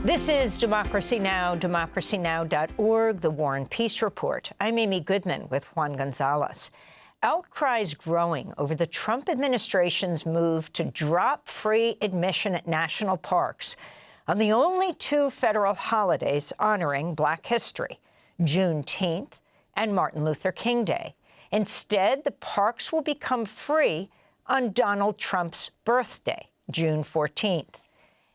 This is Democracy Now!, democracynow.org, The War and Peace Report. I'm Amy Goodman with Juan Gonzalez. Outcries growing over the Trump administration's move to drop free admission at national parks on the only two federal holidays honoring Black history, Juneteenth and Martin Luther King Day. Instead, the parks will become free on Donald Trump's birthday, June 14th.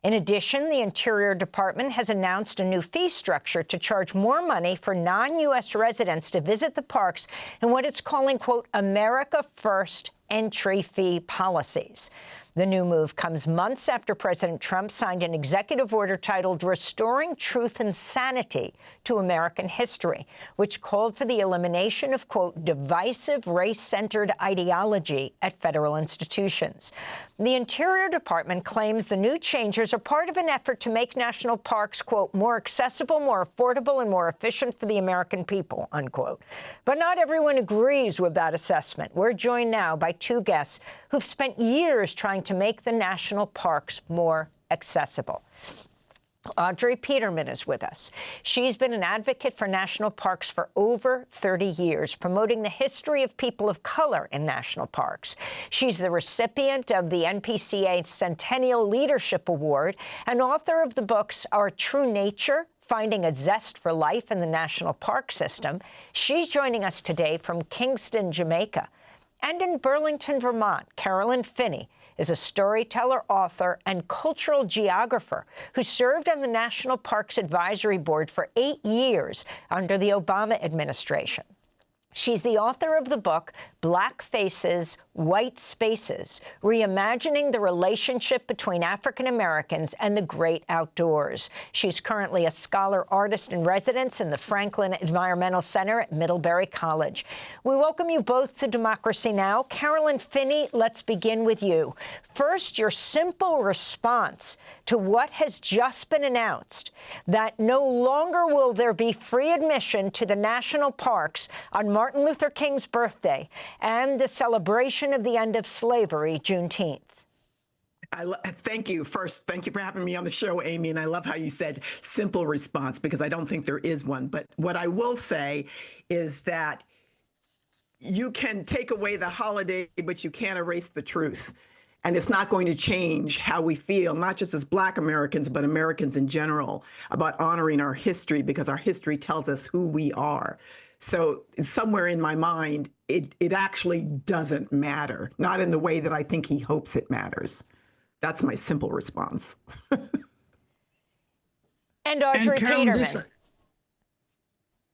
In addition, the Interior Department has announced a new fee structure to charge more money for non-U.S. residents to visit the parks in what it's calling, quote, America First entry fee policies. The new move comes months after President Trump signed an executive order titled Restoring Truth and Sanity to American History, which called for the elimination of, quote, divisive race-centered ideology at federal institutions. The Interior Department claims the new changes are part of an effort to make national parks, quote, more accessible, more affordable, and more efficient for the American people, unquote. But not everyone agrees with that assessment. We're joined now by two guests who've spent years trying to make the national parks more accessible. Audrey Peterman is with us. She's been an advocate for national parks for over 30 years, promoting the history of people of color in national parks. She's the recipient of the NPCA Centennial Leadership Award and author of the books Our True Nature, Finding a Zest for Life in the National Park System. She's joining us today from Kingston, Jamaica. And in Burlington, Vermont, Carolyn Finney is a storyteller, author, and cultural geographer who served on the National Parks Advisory Board for 8 years under the Obama administration. She's the author of the book, Black Faces, White Spaces, Reimagining the Relationship Between African Americans and the Great Outdoors. She's currently a scholar artist in residence in the Franklin Environmental Center at Middlebury College. We welcome you both to Democracy Now! Carolyn Finney, let's begin with you. First, your simple response to what has just been announced, that no longer will there be free admission to the national parks on Martin Luther King's birthday and the celebration of the end of slavery, Juneteenth. Thank you. First, thank you for having me on the show, Amy. And I love how you said simple response, because I don't think there is one. But what I will say is that you can take away the holiday, but you can't erase the truth. And it's not going to change how we feel, not just as Black Americans, but Americans in general, about honoring our history, because our history tells us who we are. So somewhere in my mind, it actually doesn't matter, not in the way that I think he hopes it matters. That's my simple response. And Audrey Peterman.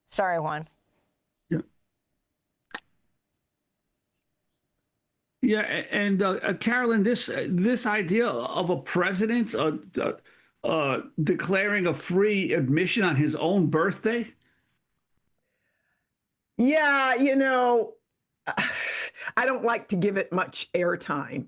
Sorry, Juan. Yeah, and Carolyn, this idea of a president declaring a free admission on his own birthday. Yeah, I don't like to give it much airtime.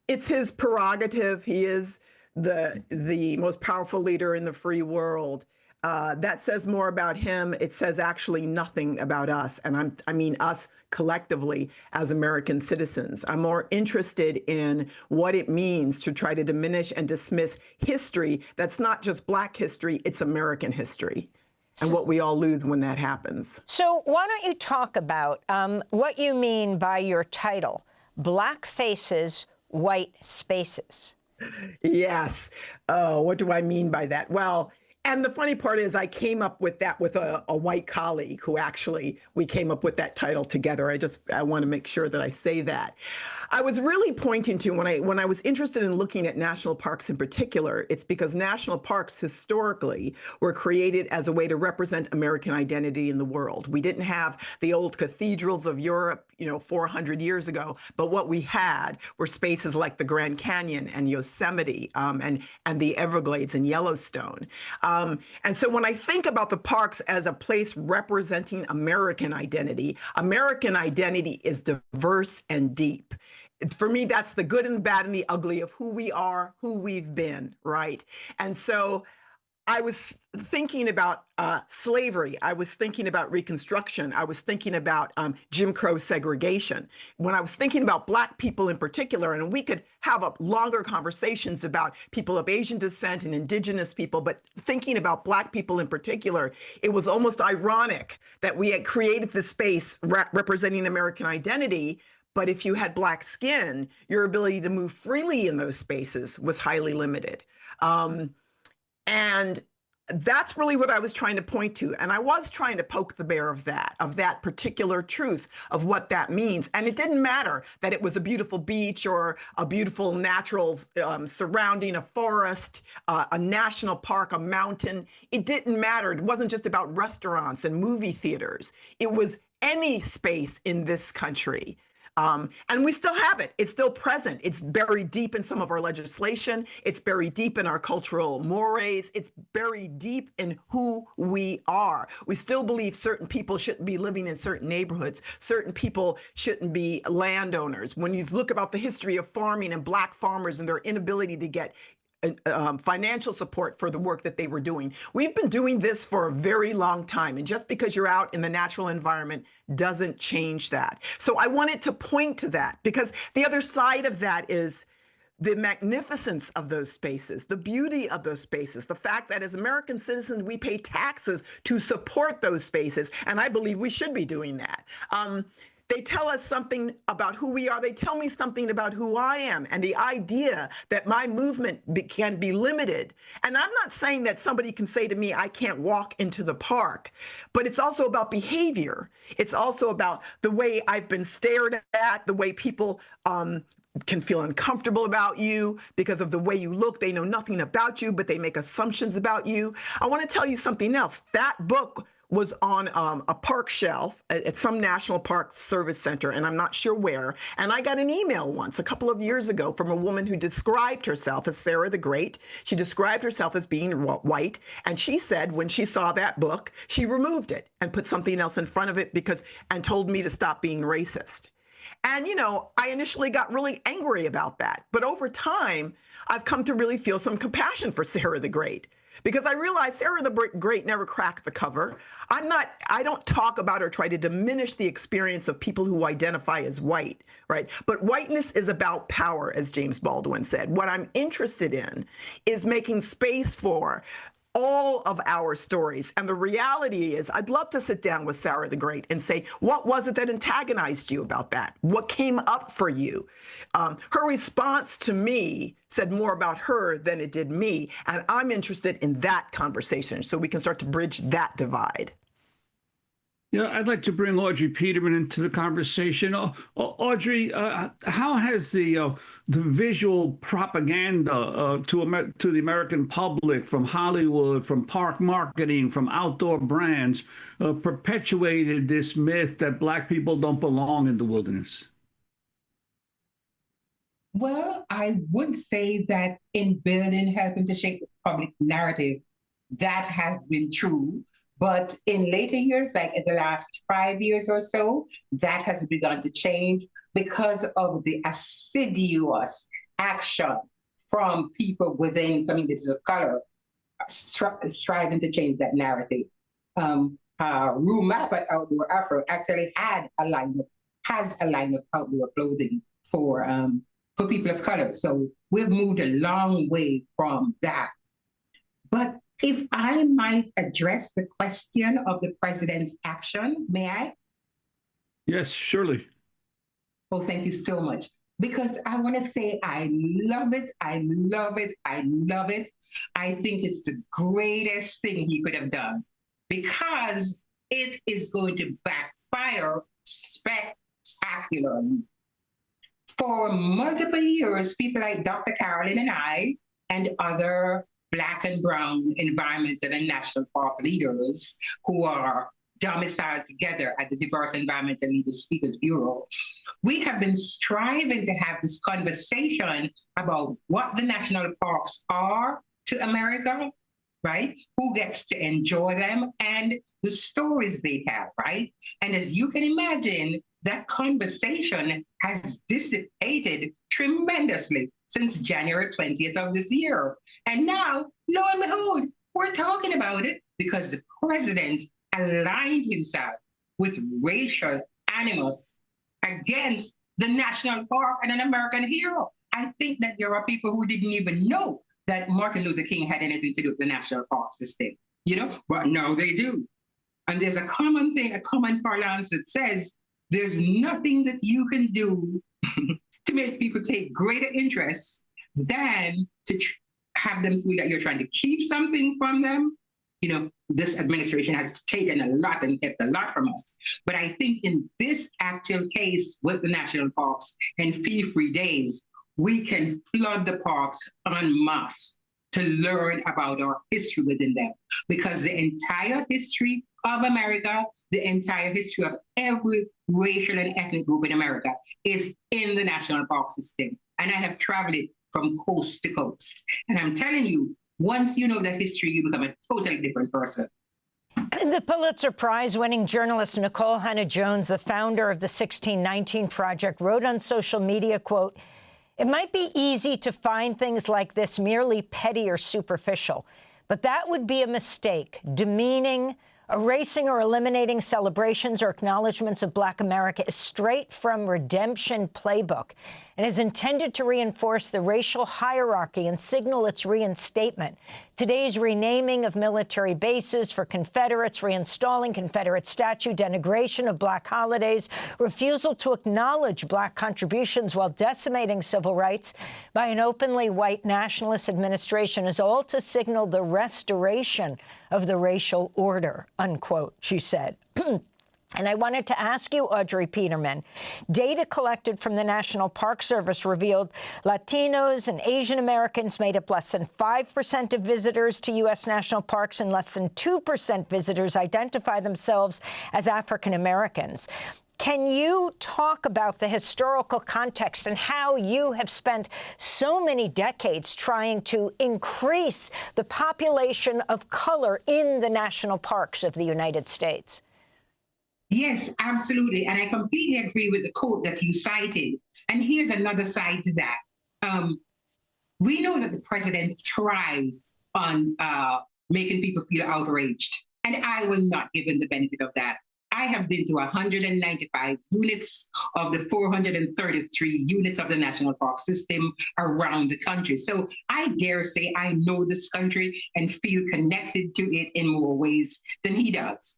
It's his prerogative. He is the most powerful leader in the free world. That says more about him. It says actually nothing about us. And I mean us collectively as American citizens. I'm more interested in what it means to try to diminish and dismiss history that's not just Black history, it's American history, and what we all lose when that happens. So why don't you talk about what you mean by your title, Black Faces, White Spaces? Yes. What do I mean by that? Well, and the funny part is I came up with that with a white colleague who actually, we came up with that title together. I want to make sure that I say that. I was really pointing to when I was interested in looking at national parks in particular, it's because national parks historically were created as a way to represent American identity in the world. We didn't have the old cathedrals of Europe, 400 years ago, but what we had were spaces like the Grand Canyon and Yosemite and the Everglades and Yellowstone. And so when I think about the parks as a place representing American identity is diverse and deep. For me, that's the good and the bad and the ugly of who we are, who we've been, right? And so I was thinking about slavery. I was thinking about Reconstruction. I was thinking about Jim Crow segregation. When I was thinking about Black people in particular, and we could have longer conversations about people of Asian descent and Indigenous people, but thinking about Black people in particular, it was almost ironic that we had created this space representing American identity. But if you had Black skin, your ability to move freely in those spaces was highly limited. And that's really what I was trying to point to. And I was trying to poke the bear of that particular truth of what that means. And it didn't matter that it was a beautiful beach or a beautiful natural surrounding, a forest, a national park, a mountain. It didn't matter. It wasn't just about restaurants and movie theaters. It was any space in this country. And we still have it. It's still present. It's buried deep in some of our legislation. It's buried deep in our cultural mores. It's buried deep in who we are. We still believe certain people shouldn't be living in certain neighborhoods. Certain people shouldn't be landowners. When you look about the history of farming and Black farmers and their inability to get financial support for the work that they were doing. We've been doing this for a very long time. And just because you're out in the natural environment doesn't change that. So I wanted to point to that because the other side of that is the magnificence of those spaces, the beauty of those spaces, the fact that as American citizens, we pay taxes to support those spaces. And I believe we should be doing that. They tell us something about who we are. They tell me something about who I am and the idea that my movement can be limited. And I'm not saying that somebody can say to me, I can't walk into the park, but it's also about behavior. It's also about the way I've been stared at, the way people can feel uncomfortable about you because of the way you look. They know nothing about you, but they make assumptions about you. I want to tell you something else. That book was on a park shelf at some national park service center, and I'm not sure where. And I got an email once, a couple of years ago, from a woman who described herself as Sarah the Great. She described herself as being white, and she said when she saw that book, she removed it and put something else in front of it and told me to stop being racist. And, I initially got really angry about that. But over time, I've come to really feel some compassion for Sarah the Great. Because I realized Sarah the Great never cracked the cover. I don't talk about or try to diminish the experience of people who identify as white, right? But whiteness is about power, as James Baldwin said. What I'm interested in is making space for all of our stories. And the reality is, I'd love to sit down with Sarah the Great and say, what was it that antagonized you about that? What came up for you? Her response to me said more about her than it did me. And I'm interested in that conversation so we can start to bridge that divide. I'd like to bring Audrey Peterman into the conversation. Audrey, how has the visual propaganda to the American public from Hollywood, from park marketing, from outdoor brands perpetuated this myth that Black people don't belong in the wilderness? Well, I would say that in building, helping to shape the public narrative, that has been true. But in later years, like in the last 5 years or so, that has begun to change because of the assiduous action from people within communities of color striving to change that narrative. Room Map at Outdoor Afro actually has a line of outdoor clothing for people of color. So we've moved a long way from that. But if I might address the question of the president's action, may I? Yes, surely. Oh, thank you so much. Because I want to say I love it, I love it, I love it. I think it's the greatest thing he could have done because it is going to backfire spectacularly. For multiple years, people like Dr. Carolyn and I and other Black and brown environmental and national park leaders who are domiciled together at the Diverse Environmental Leaders Speakers Bureau, we have been striving to have this conversation about what the national parks are to America, right? Who gets to enjoy them and the stories they have, right? And as you can imagine, that conversation has dissipated tremendously since January 20th of this year. And now, lo and behold, we're talking about it because the president aligned himself with racial animus against the national park and an American hero. I think that there are people who didn't even know that Martin Luther King had anything to do with the national park system, but now they do. And there's a common thing, a common parlance that says there's nothing that you can do to make people take greater interest than to have them feel that you're trying to keep something from them. This administration has taken a lot and kept a lot from us. But I think in this actual case with the national parks and fee-free days, we can flood the parks en masse to learn about our history within them. Because the entire history of America, the entire history of every racial and ethnic group in America is in the national park system. And I have traveled it from coast to coast. And I'm telling you, once you know that history, you become a totally different person. The Pulitzer Prize-winning journalist Nicole Hannah-Jones, the founder of the 1619 Project, wrote on social media, quote, "It might be easy to find things like this merely petty or superficial, but that would be a mistake, demeaning, erasing or eliminating celebrations or acknowledgments of Black America is straight from Redemption Playbook and is intended to reinforce the racial hierarchy and signal its reinstatement. Today's renaming of military bases for Confederates, reinstalling Confederate statue, denigration of Black holidays, refusal to acknowledge Black contributions while decimating civil rights by an openly white nationalist administration is all to signal the restoration of the racial order," unquote, she said. And I wanted to ask you, Audrey Peterman, data collected from the National Park Service revealed Latinos and Asian Americans made up less than 5% of visitors to U.S. national parks, and less than 2% visitors identify themselves as African Americans. Can you talk about the historical context and how you have spent so many decades trying to increase the population of color in the national parks of the United States? Yes, absolutely. And I completely agree with the quote that you cited. And here's another side to that. We know that the president thrives on making people feel outraged. And I will not give him the benefit of that. I have been to 195 units of the 433 units of the National Park System around the country. So I dare say I know this country and feel connected to it in more ways than he does.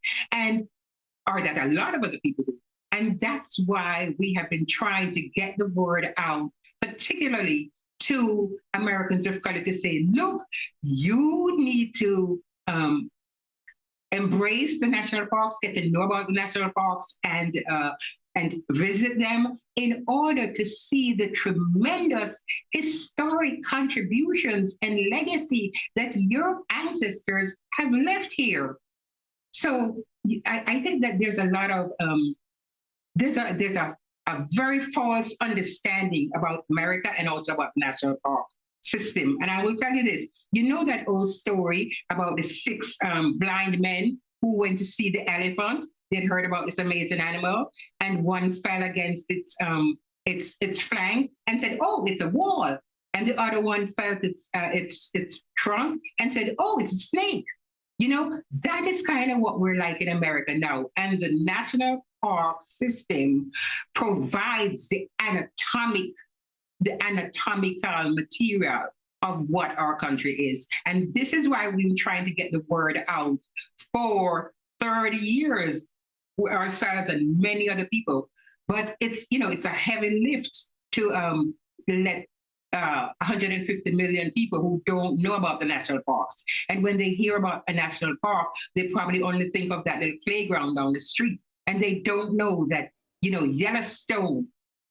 Or that a lot of other people do. And that's why we have been trying to get the word out, particularly to Americans of color, to say, look, you need to embrace the national parks, get to know about the national parks, and visit them in order to see the tremendous historic contributions and legacy that your ancestors have left here. So I think that there's a lot of there's a very false understanding about America and also about the national park system. And I will tell you this: you know that old story about the 6 blind men who went to see the elephant? They'd heard about this amazing animal, and one fell against its flank and said, "Oh, it's a wall," and the other one felt its trunk and said, "Oh, it's a snake." That is kind of what we're like in America now. And the national park system provides the anatomical material of what our country is. And this is why we've been trying to get the word out for 30 years, ourselves and many other people. But it's a heavy lift to let 150 million people who don't know about the national parks. And when they hear about a national park, they probably only think of that little playground down the street. And they don't know that, Yellowstone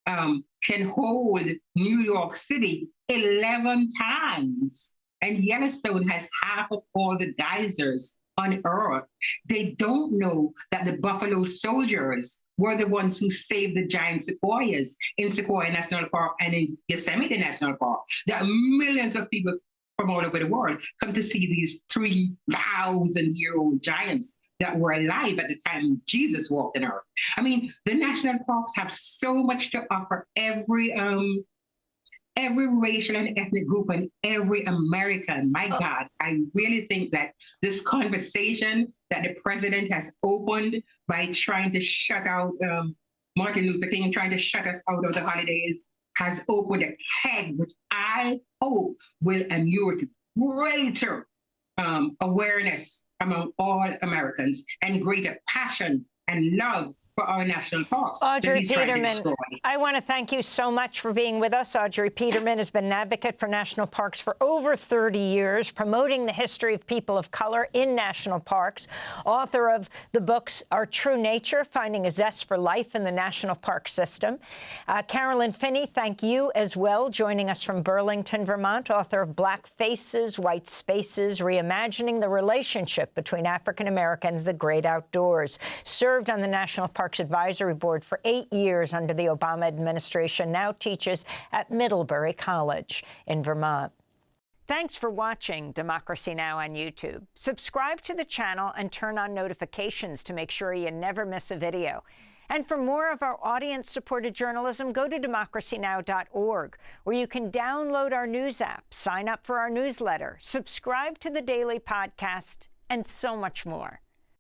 can hold New York City 11 times. And Yellowstone has half of all the geysers on Earth. They don't know that the Buffalo Soldiers were the ones who saved the giant sequoias in Sequoia National Park and in Yosemite National Park. There are millions of people from all over the world come to see these 3,000-year-old giants that were alive at the time Jesus walked on Earth. I mean, the national parks have so much to offer every every racial and ethnic group and every American. My God, I really think that this conversation that the president has opened by trying to shut out Martin Luther King and trying to shut us out of the holidays has opened a keg, which I hope will inure to greater awareness among all Americans and greater passion and love for our national parks. Audrey Peterman, I want to thank you so much for being with us. Audrey Peterman has been an advocate for national parks for over 30 years, promoting the history of people of color in national parks, author of the books Our True Nature, Finding a Zest for Life in the National Park System. Carolyn Finney, thank you as well, joining us from Burlington, Vermont, author of Black Faces, White Spaces, Reimagining the Relationship Between African Americans, The Great Outdoors, served on the National Parks Advisory Board for 8 years under the Obama administration, now teaches at Middlebury College in Vermont. Thanks for watching Democracy Now! On YouTube. Subscribe to the channel and turn on notifications to make sure you never miss a video. And for more of our audience-supported journalism, go to democracynow.org, where you can download our news app, sign up for our newsletter, subscribe to the daily podcast, and so much more.